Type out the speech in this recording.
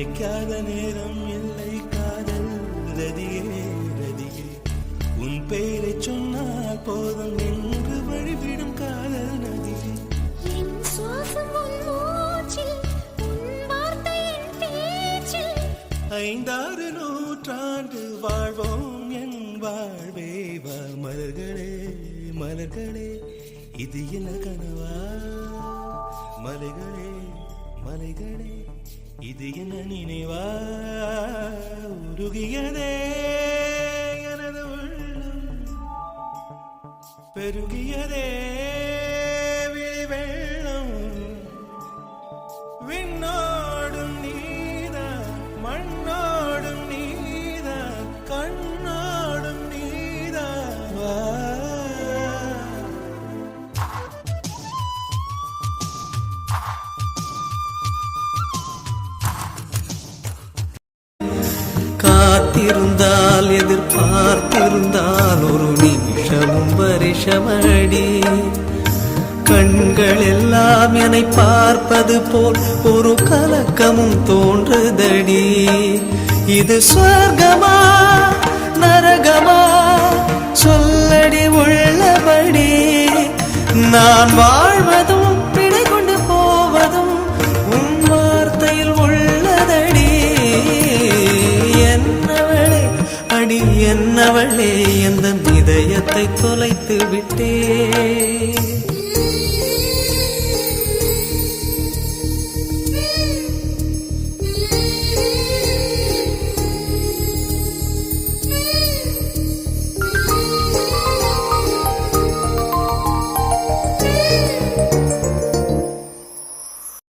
நினைக்காத நேரம் இல்லை காதல் ரதியே ரதியே உன் பேரை சொன்னால் போதும் என்று வழிவிடும் காதல் நதியே ஐந்தாறு நூற்றாண்டு வாழ்வோம் என் வாழ்வே வா மலர்களே மலர்களே இது என்ன கனவா மலைகளே மலைகளே இது என்ன நினைவா உருகியதே எனது உள்ளம் பெருகியதே விழி வெள்ளம் விண்ணோடும் நீதான் மண்ணோடும் நீதான் கண்ணோடும் நீதான் வா காத்திருந்தால் எதிர்பார்த்திருந்தால் ஒரு நிமிஷமும் வருஷமடி கண்கள் எல்லாம் என்னை பார்ப்பது போல் ஒரு கலக்கமும் தோன்றுதடி இது சொர்க்கமா நரகமா சொல்லடி உள்ளபடி நான் வாழ்வதும் பிழை கொண்டு போவதும் உன் வார்த்தையில் உள்ளதடி என்னவளே அடி என்னவளே எந்த இதயத்தை தொலைத்து விட்டே